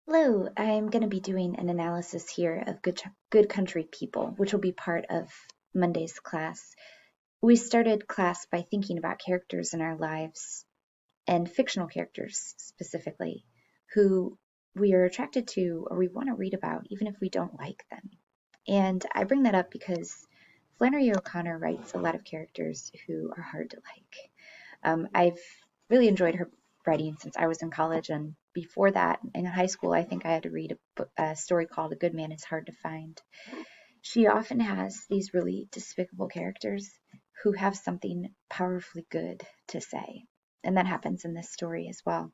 Hello, I'm going to be doing an analysis here of Good Country People, which will be part of Monday's class. We started class by thinking about characters in our lives, and fictional characters specifically, who we are attracted to or we want to read about, even if we don't like them. And I bring that up because Flannery O'Connor writes a lot of characters who are hard to like. I've really enjoyed her writing since I was in college, and before that, in high school, I think I had to read a story called A Good Man is Hard to Find. She often has these really despicable characters who have something powerfully good to say, and that happens in this story as well.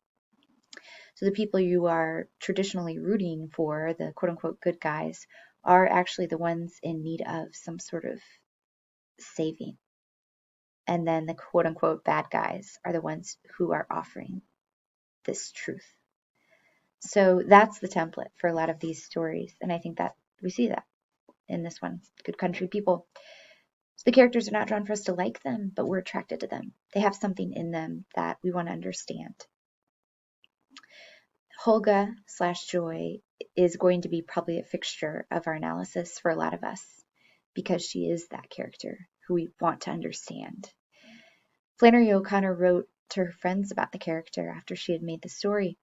So the people you are traditionally rooting for, the quote unquote good guys, are actually the ones in need of some sort of saving. And then the quote unquote bad guys are the ones who are offering this truth. So that's the template for a lot of these stories. And I think that we see that in this one, Good Country People. So the characters are not drawn for us to like them, but we're attracted to them. They have something in them that we want to understand. Holga/Joy is going to be probably a fixture of our analysis for a lot of us because she is that character who we want to understand. Flannery O'Connor wrote to her friends about the character after she had made the story.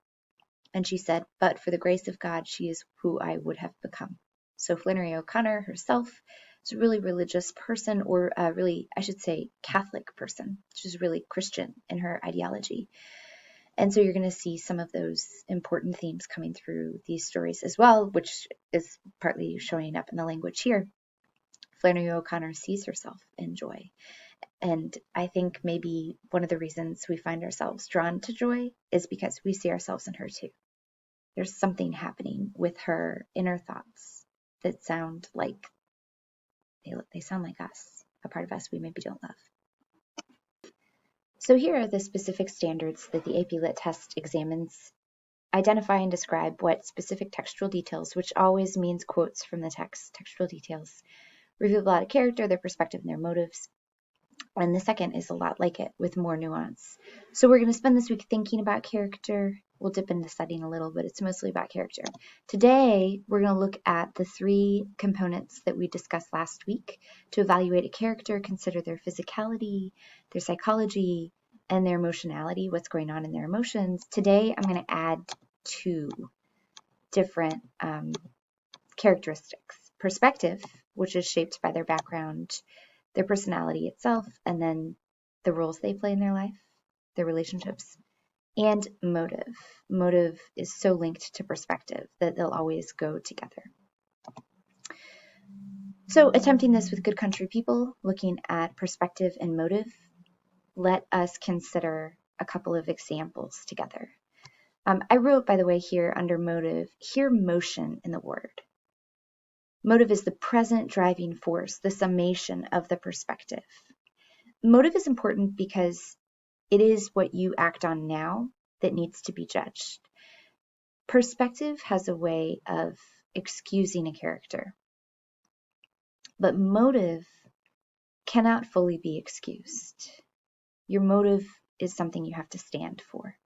And she said, but for the grace of God, she is who I would have become. So Flannery O'Connor herself is a really religious person, or really, I should say, Catholic person. She's really Christian in her ideology. And so you're going to see some of those important themes coming through these stories as well, which is partly showing up in the language here. Flannery O'Connor sees herself in Joy. And I think maybe one of the reasons we find ourselves drawn to Joy is because we see ourselves in her too. There's something happening with her inner thoughts that sound like they sound like us, a part of us we maybe don't love. So here are the specific standards that the AP Lit test examines. Identify and describe what specific textual details, which always means quotes from the text, textual details, reveal about a character, their perspective, and their motives. And the second is a lot like it with more nuance. So we're going to spend this week thinking about character. We'll dip into studying a little, but it's mostly about character. Today, we're going to look at the three components that we discussed last week to evaluate a character, consider their physicality, their psychology, and their emotionality, what's going on in their emotions. Today, I'm going to add two different characteristics. Perspective, which is shaped by their background, their personality itself, and then the roles they play in their life, their relationships, and motive. Motive is so linked to perspective that they'll always go together. So attempting this with Good Country People, looking at perspective and motive, let us consider a couple of examples together. I wrote, by the way, here under motive, hear motion in the word. Motive is the present driving force, the summation of the perspective. Motive is important because it is what you act on now that needs to be judged. Perspective has a way of excusing a character, but motive cannot fully be excused. Your motive is something you have to stand for.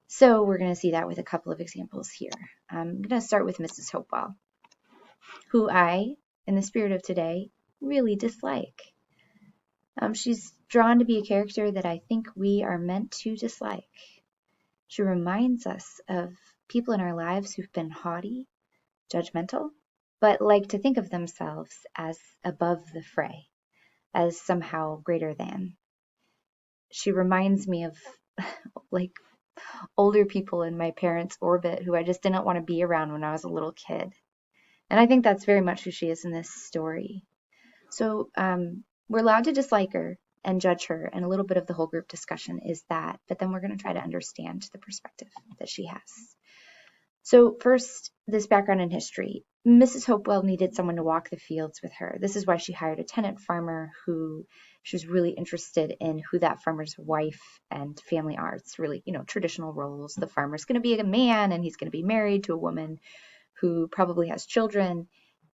So we're going to see that with a couple of examples here. I'm going to start with Mrs. Hopewell, who I, in the spirit of today, really dislike. She's drawn to be a character that I think we are meant to dislike. She reminds us of people in our lives who've been haughty, judgmental, but like to think of themselves as above the fray, as somehow greater than. She reminds me of like older people in my parents' orbit who I just didn't want to be around when I was a little kid. And I think that's very much who she is in this story. So we're allowed to dislike her and judge her, and a little bit of the whole group discussion is that, but then we're going to try to understand the perspective that she has. So first, this background in history. Mrs. Hopewell needed someone to walk the fields with her. This is why she hired a tenant farmer who she was really interested in who that farmer's wife and family are. It's really, traditional roles. The farmer's going to be a man and he's going to be married to a woman who probably has children.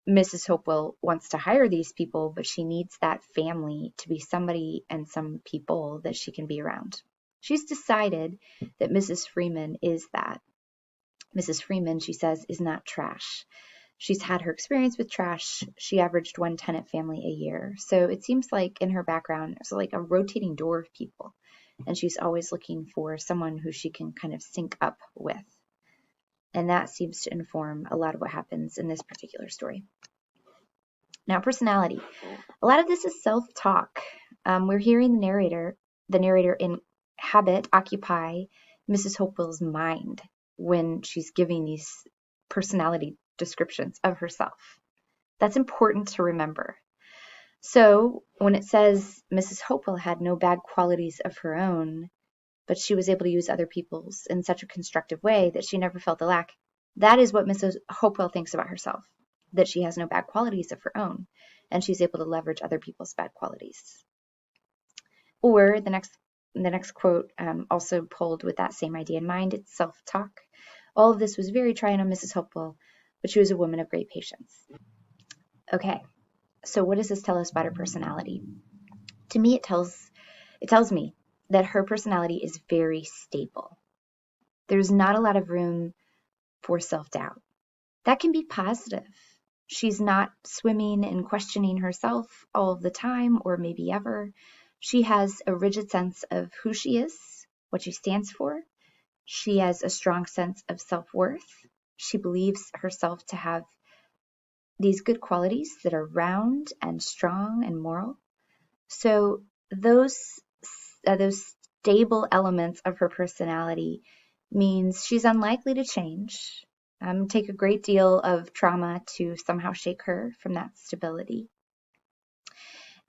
Mrs. Hopewell wants to hire these people, but she needs that family to be somebody and some people that she can be around. She's decided that Mrs. Freeman is that. Mrs. Freeman, she says, is not trash. She's had her experience with trash. She averaged one tenant family a year. So it seems like in her background, there's like a rotating door of people. And she's always looking for someone who she can kind of sync up with. And that seems to inform a lot of what happens in this particular story. Now, personality. A lot of this is self-talk. We're hearing the narrator occupy Mrs. Hopewell's mind when she's giving these personality descriptions of herself. That's important to remember. So when it says Mrs. Hopewell had no bad qualities of her own, but she was able to use other people's in such a constructive way that she never felt a lack, that is what Mrs. Hopewell thinks about herself, that she has no bad qualities of her own, and she's able to leverage other people's bad qualities. Or the next quote, also pulled with that same idea in mind, it's self-talk. All of this was very trying on Mrs. Hopewell, but she was a woman of great patience. Okay, so what does this tell us about her personality? To me, it tells me that her personality is very stable. There's not a lot of room for self-doubt. That can be positive. She's not swimming and questioning herself all of the time, or maybe ever. She has a rigid sense of who she is, what she stands for. She has a strong sense of self-worth. She believes herself to have these good qualities that are round and strong and moral. So those stable elements of her personality means she's unlikely to change, take a great deal of trauma to somehow shake her from that stability.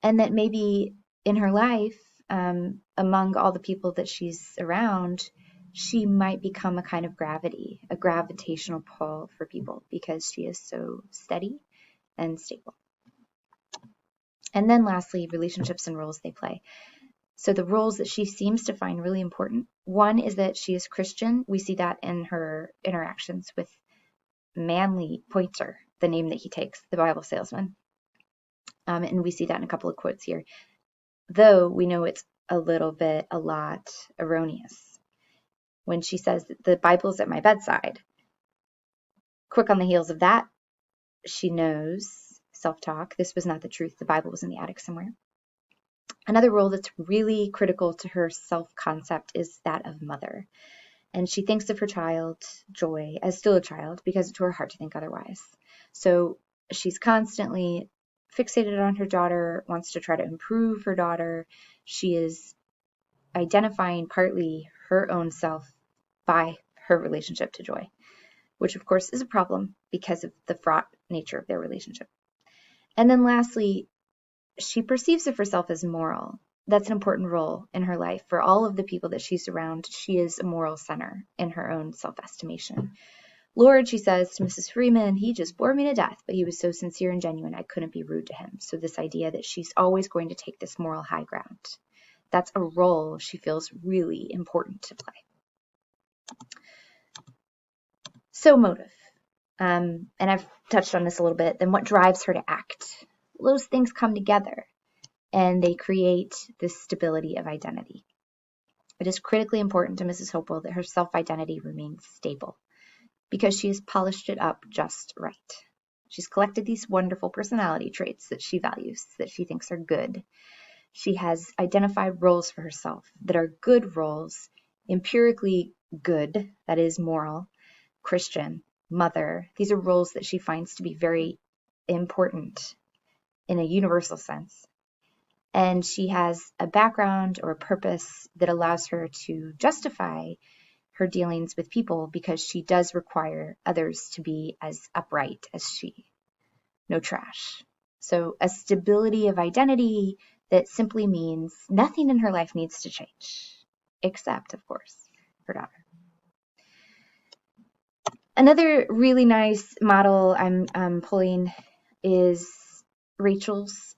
And that maybe in her life, among all the people that she's around, she might become a kind of gravity, a gravitational pull for people because she is so steady and stable. And then lastly, relationships and roles they play. So the roles that she seems to find really important, one is that she is Christian. We see that in her interactions with Manly Pointer, the name that he takes, the Bible salesman. And we see that in a couple of quotes here, though we know it's a lot erroneous. When she says that the Bible's at my bedside, quick on the heels of that, she knows, self-talk, this was not the truth. The Bible was in the attic somewhere. Another role that's really critical to her self-concept is that of mother. And she thinks of her child, Joy, as still a child because it's to her heart to think otherwise. So she's constantly fixated on her daughter, wants to try to improve her daughter. She is identifying partly her own self by her relationship to Joy, which of course is a problem because of the fraught nature of their relationship. And then lastly, she perceives of herself as moral. That's an important role in her life. For all of the people that she's around, she is a moral center in her own self-estimation. Lord, she says to Mrs. Freeman, he just bored me to death, but he was so sincere and genuine, I couldn't be rude to him. So this idea that she's always going to take this moral high ground, that's a role she feels really important to play. So motive. And I've touched on this a little bit. Then what drives her to act? Those things come together and they create this stability of identity. It is critically important to Mrs. Hopewell that her self-identity remains stable because she has polished it up just right. She's collected these wonderful personality traits that she values, that she thinks are good. She has identified roles for herself that are good roles, empirically good, that is moral, Christian, mother. These are roles that she finds to be very important in a universal sense. And she has a background or a purpose that allows her to justify her dealings with people because she does require others to be as upright as she. No trash. So a stability of identity that simply means nothing in her life needs to change, except, of course, her daughter. Another really nice model I'm pulling is Rachel's.